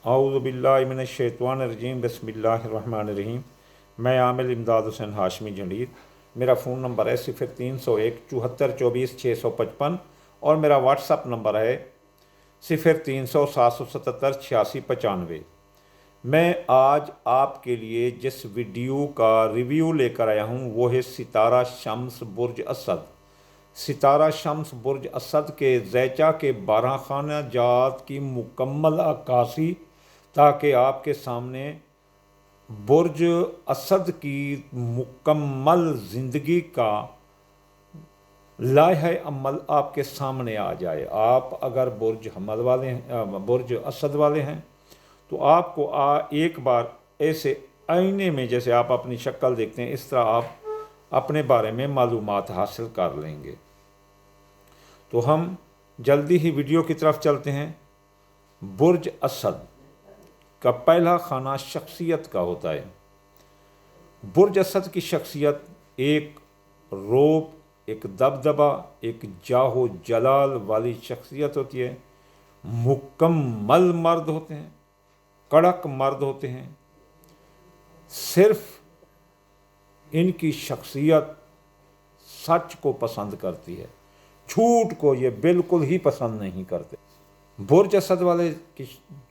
اعوذ باللہ من الشیطان الرجیم بسم اللہ الرحمن الرحیم۔ میں عامل امداد حسین ہاشمی جھنڈیر۔ میرا فون نمبر ہے 0301 7424 655 اور میرا واٹس اپ نمبر ہے 0300 777 8695۔ میں آج آپ کے لیے جس ویڈیو کا ریویو لے کر آیا ہوں وہ ہے ستارہ شمس برج اسد۔ ستارہ شمس برج اسد کے ذیچہ کے 12 خانہ جات کی مکمل عکاسی، تاکہ آپ کے سامنے برج اسد کی مکمل زندگی کا لائحہ عمل آپ کے سامنے آ جائے۔ آپ اگر برج اسد والے ہیں تو آپ کو ایک بار ایسے آئینے میں جیسے آپ اپنی شکل دیکھتے ہیں اس طرح آپ اپنے بارے میں معلومات حاصل کر لیں گے۔ تو ہم جلدی ہی ویڈیو کی طرف چلتے ہیں۔ برج اسد کا پہلا خانہ شخصیت کا ہوتا ہے۔ برج اسد کی شخصیت ایک روب، ایک دبدبہ، ایک جاہ و جلال والی شخصیت ہوتی ہے۔ مکمل مرد ہوتے ہیں، کڑک مرد ہوتے ہیں۔ صرف ان کی شخصیت سچ کو پسند کرتی ہے، جھوٹ کو یہ بالکل ہی پسند نہیں کرتے۔ برج اسد والے کی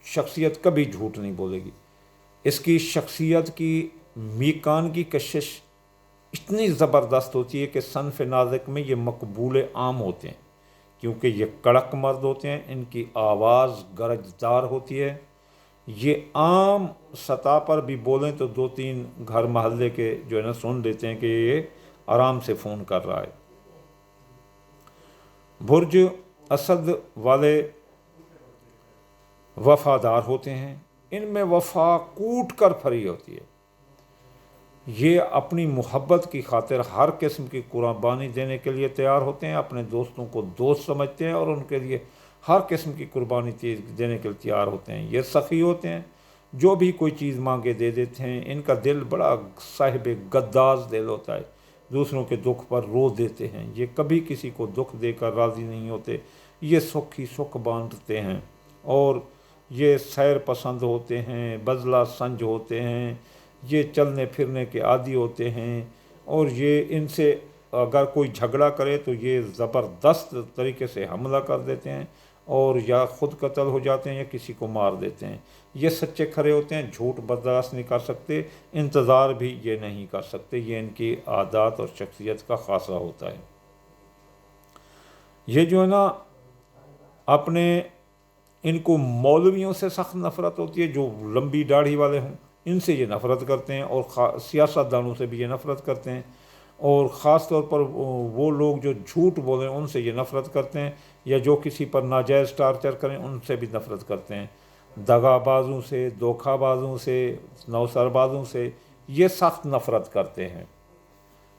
شخصیت کبھی جھوٹ نہیں بولے گی۔ اس کی شخصیت کی میکان کی کشش اتنی زبردست ہوتی ہے کہ صنف نازک میں یہ مقبول عام ہوتے ہیں، کیونکہ یہ کڑک مرد ہوتے ہیں۔ ان کی آواز گرجدار ہوتی ہے۔ یہ عام سطح پر بھی بولیں تو 2-3 گھر محلے کے جو ہے نا سن لیتے ہیں کہ یہ آرام سے فون کر رہا ہے۔ برج اسد والے وفادار ہوتے ہیں۔ ان میں وفا کوٹ کر پھری ہوتی ہے۔ یہ اپنی محبت کی خاطر ہر قسم کی قربانی دینے کے لیے تیار ہوتے ہیں۔ اپنے دوستوں کو دوست سمجھتے ہیں اور ان کے لیے ہر قسم کی قربانی دینے کے لیے تیار ہوتے ہیں۔ یہ سخی ہوتے ہیں، جو بھی کوئی چیز مانگے دے دیتے ہیں۔ ان کا دل بڑا صاحب گداز دل ہوتا ہے، دوسروں کے دکھ پر رو دیتے ہیں۔ یہ کبھی کسی کو دکھ دے کر راضی نہیں ہوتے، یہ سکھ ہی سکھ بانٹتے ہیں۔ اور یہ سیر پسند ہوتے ہیں، بزلہ سنج ہوتے ہیں، یہ چلنے پھرنے کے عادی ہوتے ہیں۔ اور یہ ان سے اگر کوئی جھگڑا کرے تو یہ زبردست طریقے سے حملہ کر دیتے ہیں، اور یا خود قتل ہو جاتے ہیں یا کسی کو مار دیتے ہیں۔ یہ سچے کھڑے ہوتے ہیں، جھوٹ برداشت نہیں کر سکتے، انتظار بھی یہ نہیں کر سکتے۔ یہ ان کی عادات اور شخصیت کا خاصہ ہوتا ہے۔ یہ جو ہے نا اپنے ان کو مولویوں سے سخت نفرت ہوتی ہے، جو لمبی داڑھی والے ہوں ان سے یہ نفرت کرتے ہیں، اور سیاست دانوں سے بھی یہ نفرت کرتے ہیں، اور خاص طور پر وہ لوگ جو جھوٹ بولیں ان سے یہ نفرت کرتے ہیں، یا جو کسی پر ناجائز ٹارچر کریں ان سے بھی نفرت کرتے ہیں۔ دغا بازوں سے، دھوکہ بازوں سے، نوسر بازوں سے یہ سخت نفرت کرتے ہیں۔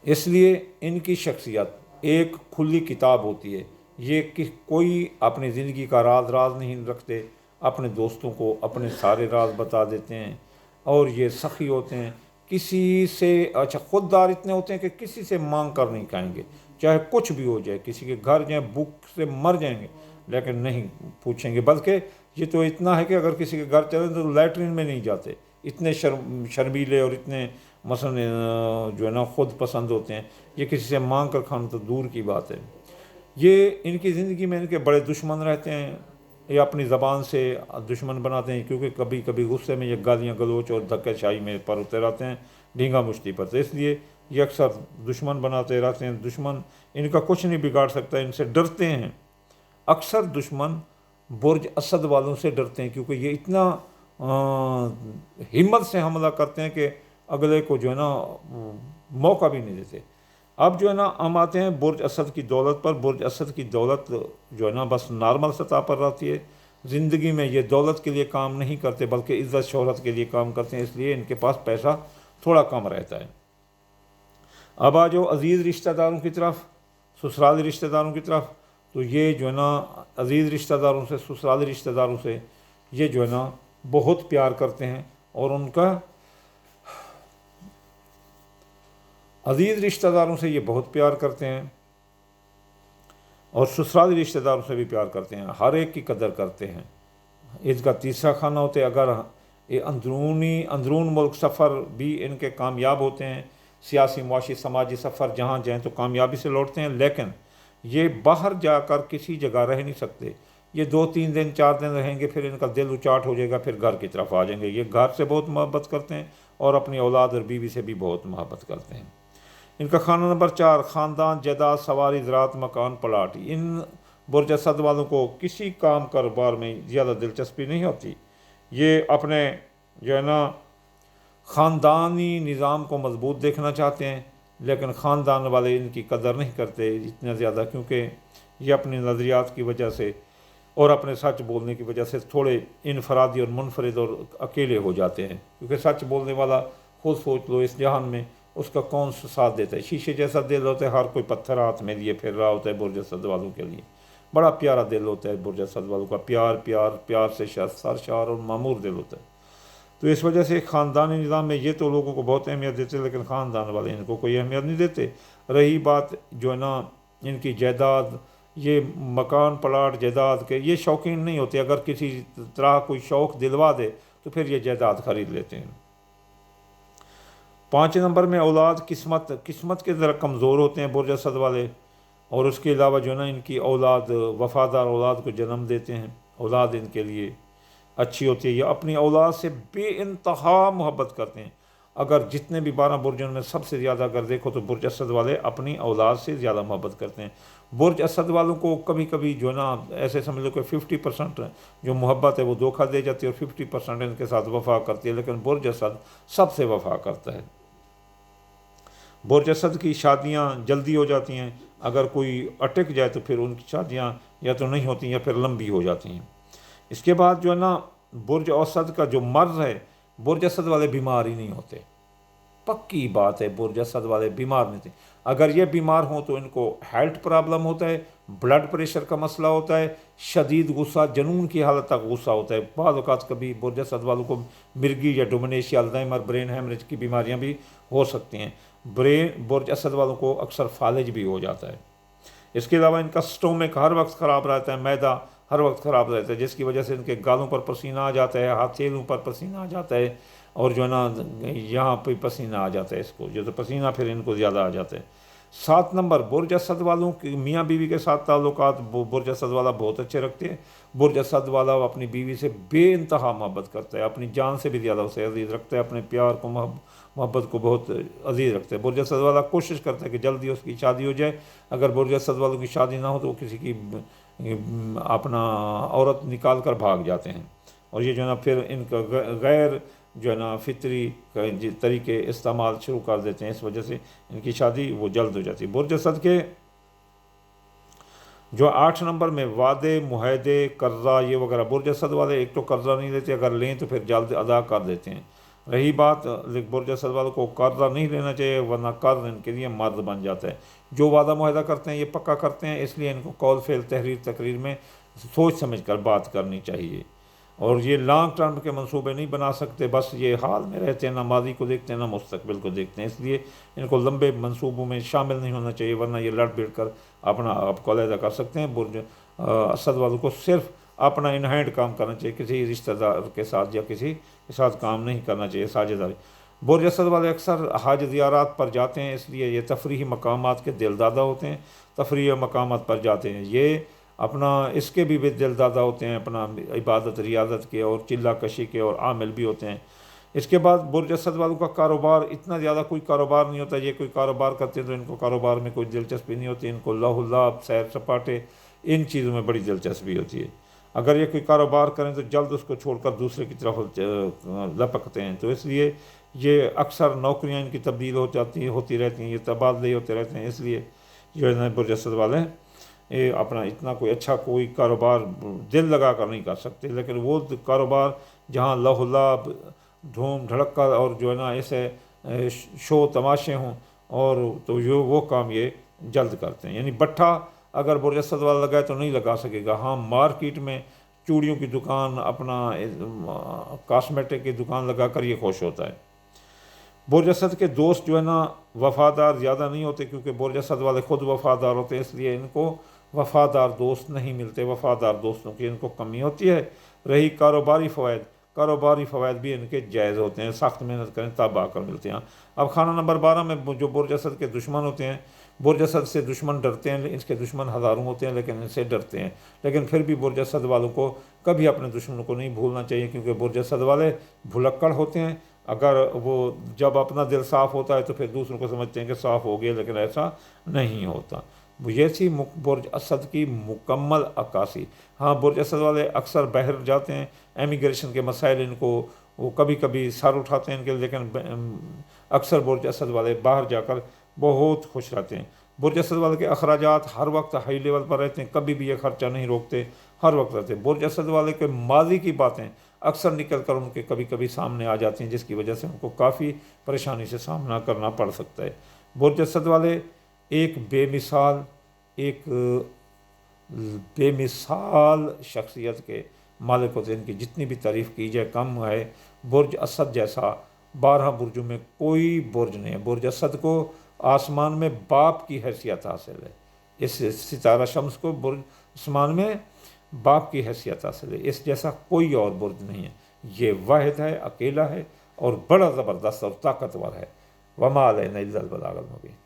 اس لیے ان کی شخصیت ایک کھلی کتاب ہوتی ہے۔ یہ کوئی اپنی زندگی کا راز نہیں رکھتے، اپنے دوستوں کو اپنے سارے راز بتا دیتے ہیں، اور یہ سخی ہوتے ہیں۔ کسی سے خوددار اتنے ہوتے ہیں کہ کسی سے مانگ کر نہیں کھائیں گے، چاہے کچھ بھی ہو جائے، کسی کے گھر جائیں بھوک سے مر جائیں گے لیکن نہیں پوچھیں گے۔ بلکہ یہ تو اتنا ہے کہ اگر کسی کے گھر چلیں تو لیٹرین میں نہیں جاتے، اتنے شرمیلے اور اتنے مثلا جو ہے نا خود پسند ہوتے ہیں۔ یہ کسی سے مانگ کر کھانا تو دور کی بات ہے۔ یہ ان کی زندگی میں ان کے بڑے دشمن رہتے ہیں، یہ اپنی زبان سے دشمن بناتے ہیں، کیونکہ کبھی کبھی غصے میں یہ گالیاں گلوچ اور دھکے شاہی میں پروتے رہتے ہیں، ڈینگا مشتی پر، تو اس لیے یہ اکثر دشمن بناتے رہتے ہیں۔ دشمن ان کا کچھ نہیں بگاڑ سکتا، ان سے ڈرتے ہیں۔ اکثر دشمن برج اسد والوں سے ڈرتے ہیں، کیونکہ یہ اتنا ہمت سے حملہ کرتے ہیں کہ اگلے کو جو ہے نا موقع بھی نہیں دیتے۔ اب جو ہے نا ہم آتے ہیں برج اسد کی دولت پر۔ برج اسد کی دولت جو ہے نا بس نارمل سطح پر رہتی ہے۔ زندگی میں یہ دولت کے لیے کام نہیں کرتے بلکہ عزت شہرت کے لیے کام کرتے ہیں، اس لیے ان کے پاس پیسہ تھوڑا کم رہتا ہے۔ اب آ جاؤ عزیز رشتہ داروں کی طرف، سسرالی رشتہ داروں کی طرف۔ تو یہ جو ہے نا عزیز رشتہ داروں سے، سسرالی رشتہ داروں سے یہ جو ہے نا بہت پیار کرتے ہیں، اور ان کا عزیز رشتہ داروں سے یہ بہت پیار کرتے ہیں، اور سسرالی رشتہ داروں سے بھی پیار کرتے ہیں، ہر ایک کی قدر کرتے ہیں۔ اس کا تیسرا خانہ ہوتے ہیں اگر یہ اندرون ملک سفر بھی ان کے کامیاب ہوتے ہیں، سیاسی معاشی سماجی سفر جہاں جائیں تو کامیابی سے لوٹتے ہیں، لیکن یہ باہر جا کر کسی جگہ رہ نہیں سکتے۔ یہ 2-3 دن 4 دن رہیں گے، پھر ان کا دل اچاٹ ہو جائے گا، پھر گھر کی طرف آ جائیں گے۔ یہ گھر سے بہت محبت کرتے ہیں اور اپنی اولاد اور بیوی سے بھی بہت محبت کرتے ہیں۔ ان کا خانہ نمبر 4 خاندان، جائیداد، سواری، زراعت، مکان، پلاٹ۔ ان برج اسد والوں کو کسی کام کاروبار میں زیادہ دلچسپی نہیں ہوتی۔ یہ اپنے جو ہے نا خاندانی نظام کو مضبوط دیکھنا چاہتے ہیں، لیکن خاندان والے ان کی قدر نہیں کرتے اتنا زیادہ، کیونکہ یہ اپنی نظریات کی وجہ سے اور اپنے سچ بولنے کی وجہ سے تھوڑے انفرادی اور منفرد اور اکیلے ہو جاتے ہیں، کیونکہ سچ بولنے والا خود سوچ لو اس جہان میں اس کا کون سا ساتھ دیتا ہے۔ شیشے جیسا دل ہوتا ہے، ہر کوئی پتھر ہاتھ میں لیے پھر رہا ہوتا ہے برج اسد والوں کے لیے۔ بڑا پیارا دل ہوتا ہے برج اسد والوں کا، پیار سے سرشار اور معمور دل ہوتا ہے۔ تو اس وجہ سے خاندانی نظام میں یہ تو لوگوں کو بہت اہمیت دیتے، لیکن خاندان والے ان کو کوئی اہمیت نہیں دیتے۔ رہی بات جو ہے نا ان کی جائیداد، یہ مکان پلاٹ جائیداد کے یہ شوقین نہیں ہوتے، اگر کسی طرح کوئی شوق دلوا دے تو پھر یہ جائیداد خرید لیتے ہیں۔ 5 نمبر میں اولاد، قسمت کے ذرا کمزور ہوتے ہیں برج اسد والے، اور اس کے علاوہ جو ہے نا ان کی اولاد وفادار اولاد کو جنم دیتے ہیں، اولاد ان کے لیے اچھی ہوتی ہے، یہ اپنی اولاد سے بے انتہا محبت کرتے ہیں۔ اگر جتنے بھی 12 برجوں میں سب سے زیادہ اگر دیکھو تو برج اسد والے اپنی اولاد سے زیادہ محبت کرتے ہیں۔ برج اسد والوں کو کبھی کبھی جو ہے نا ایسے سمجھ لو کہ 50% جو محبت ہے وہ دھوکہ دے جاتی ہے اور 50% ان کے ساتھ وفا کرتی ہے، لیکن برج اسد سب سے وفا کرتا ہے۔ برج اسد کی شادیاں جلدی ہو جاتی ہیں، اگر کوئی اٹک جائے تو پھر ان کی شادیاں یا تو نہیں ہوتی یا پھر لمبی ہو جاتی ہیں۔ اس کے بعد جو ہے نا برج اسد کا جو مرض ہے، برج اسد والے بیمار ہی نہیں ہوتے، پکی بات ہے، برج اسد والے بیمار نہیں تھے۔ اگر یہ بیمار ہوں تو ان کو ہیلتھ پرابلم ہوتا ہے، بلڈ پریشر کا مسئلہ ہوتا ہے، شدید غصہ، جنون کی حالت تک غصہ ہوتا ہے۔ بعض اوقات کبھی برج اسد والوں کو مرگی یا ڈومینیشیا، الزائمر، برین ہیمریج کی بیماریاں بھی ہو سکتی ہیں۔ برج اسد والوں کو اکثر فالج بھی ہو جاتا ہے۔ اس کے علاوہ ان کا سٹومک ہر وقت خراب رہتا ہے، معدہ ہر وقت خراب رہتا ہے، جس کی وجہ سے ان کے گالوں پر پسینہ آ جاتا ہے، ہتھیلیوں پر پسینہ آ جاتا ہے، اور جو ہے نا یہاں پہ پسینہ آ جاتا ہے اس کو، جو تو پسینہ پھر ان کو زیادہ آ جاتا ہے۔ 7 نمبر برج اسد والوں کی میاں بیوی کے ساتھ تعلقات برج اسد والا بہت اچھے رکھتے ہیں۔ برج اسد والا اپنی بیوی سے بے انتہا محبت کرتا ہے، اپنی جان سے بھی زیادہ اسے عزیز رکھتا ہے، اپنے پیار کو محبت کو بہت عزیز رکھتا ہے۔ برج اسد والا کوشش کرتا ہے کہ جلدی اس کی شادی ہو جائے، اگر برج اسد والوں کی شادی نہ ہو تو وہ کسی کی اپنا عورت نکال کر بھاگ جاتے ہیں، اور یہ جو ہے نا پھر ان کا غیر جو ہے نا فطری طریقے استعمال شروع کر دیتے ہیں، اس وجہ سے ان کی شادی وہ جلد ہو جاتی ہے۔ برج اسد کے جو 8 نمبر میں وعدے، معاہدے، قرضہ یہ وغیرہ، برج اسد والے ایک تو قرضہ نہیں لیتے، اگر لیں تو پھر جلد ادا کر دیتے ہیں۔ رہی بات برج اسد والوں کو قرضہ نہیں لینا چاہیے، ورنہ قرض ان کے لیے مرض بن جاتا ہے۔ جو وعدہ معاہدہ کرتے ہیں یہ پکا کرتے ہیں، اس لیے ان کو قول فعل تقریر میں سوچ سمجھ کر بات کرنی چاہیے، اور یہ لانگ ٹرم کے منصوبے نہیں بنا سکتے، بس یہ حال میں رہتے ہیں، نہ ماضی کو دیکھتے ہیں نہ مستقبل کو دیکھتے ہیں، اس لیے ان کو لمبے منصوبوں میں شامل نہیں ہونا چاہیے، ورنہ یہ لڑ بھڑ کر اپنا آپ کو علیحدہ کر سکتے ہیں۔ برج اسد والوں کو صرف اپنا ان ہینڈ کام کرنا چاہیے، کسی رشتہ دار کے ساتھ یا کسی کے ساتھ کام نہیں کرنا چاہیے، ساجھیداری۔ برج اسد والے اکثر حج زیارات پر جاتے ہیں، اس لیے یہ تفریحی مقامات کے دل دادہ ہوتے ہیں، تفریحی مقامات پر جاتے ہیں، یہ اپنا اس کے بھی دل دادہ ہوتے ہیں، اپنا عبادت ریاضت کے اور چلہ کشی کے اور عامل بھی ہوتے ہیں۔ اس کے بعد برج اسد والوں کا کاروبار اتنا زیادہ کوئی کاروبار نہیں ہوتا، یہ کوئی کاروبار کرتے ہیں تو ان کو کاروبار میں کوئی دلچسپی نہیں ہوتی، ان کو لاہ لعب، سیر سپاٹے، ان چیزوں میں بڑی دلچسپی ہوتی ہے۔ اگر یہ کوئی کاروبار کریں تو جلد اس کو چھوڑ کر دوسرے کی طرف لپکتے ہیں، تو اس لیے یہ اکثر نوکریاں ان کی تبدیل ہوتی رہتی ہیں، یہ تبادلے ہوتے رہتے ہیں، اس لیے جو ہے نا برج اسد والے اپنا اتنا کوئی اچھا کوئی کاروبار دل لگا کر نہیں کر سکتے، لیکن وہ کاروبار جہاں لہو لعب، دھوم دھڑکا اور جو ہے نا ایسے شو تماشے ہوں، اور تو وہ کام یہ جلد کرتے ہیں۔ یعنی بٹھا اگر برج اسد والا لگائے تو نہیں لگا سکے گا، ہاں مارکیٹ میں چوڑیوں کی دکان، اپنا کاسمیٹک کی دکان لگا کر یہ خوش ہوتا ہے۔ برج اسد کے دوست جو ہے نا وفادار زیادہ نہیں ہوتے، کیونکہ برج اسد والے خود وفادار ہوتے ہیں، اس لیے ان کو وفادار دوست نہیں ملتے، وفادار دوستوں کی ان کو کمی ہوتی ہے۔ رہی کاروباری فوائد، کاروباری فوائد بھی ان کے جائز ہوتے ہیں، سخت محنت کریں تب آ کر ملتے ہیں۔ اب خانہ نمبر 12 میں جو برج اسد کے دشمن ہوتے ہیں، برج اسد سے دشمن ڈرتے ہیں، اس کے دشمن ہزاروں ہوتے ہیں لیکن ان سے ڈرتے ہیں، لیکن پھر بھی برج اسد والوں کو کبھی اپنے دشمنوں کو نہیں بھولنا چاہیے، کیونکہ برج اسد والے بھلکڑ ہوتے ہیں۔ اگر وہ جب اپنا دل صاف ہوتا ہے تو پھر دوسروں کو سمجھتے ہیں کہ صاف ہو گیا، لیکن ایسا نہیں ہوتا۔ یہ تھی برج اسد کی مکمل عکاسی۔ ہاں، برج اسد والے اکثر باہر جاتے ہیں، امیگریشن کے مسائل ان کو وہ کبھی کبھی سر اٹھاتے ہیں ان کے، لیکن اکثر برج اسد والے باہر جا کر بہت خوش رہتے ہیں۔ برج اسد والے کے اخراجات ہر وقت ہائی لیول پر رہتے ہیں، کبھی بھی یہ خرچہ نہیں روکتے، ہر وقت رہتے ہیں۔ برج اسد والے کے ماضی کی باتیں اکثر نکل کر ان کے کبھی کبھی سامنے آ جاتی ہیں، جس کی وجہ سے ان کو کافی پریشانی سے سامنا کرنا پڑ سکتا ہے۔ برج اسد والے ایک بے مثال شخصیت کے مالک ہوتے ہیں، ان کی جتنی بھی تعریف کی جائے کم ہے۔ برج اسد جیسا 12 برجوں میں کوئی برج نہیں ہے۔ برج اسد کو آسمان میں باپ کی حیثیت حاصل ہے، اس ستارہ شمس کو برج آسمان میں باپ کی حیثیت حاصل ہے، اس جیسا کوئی اور برج نہیں ہے۔ یہ واحد ہے، اکیلا ہے اور بڑا زبردست اور طاقتور ہے۔ وما علینا الا البلاغ المبین۔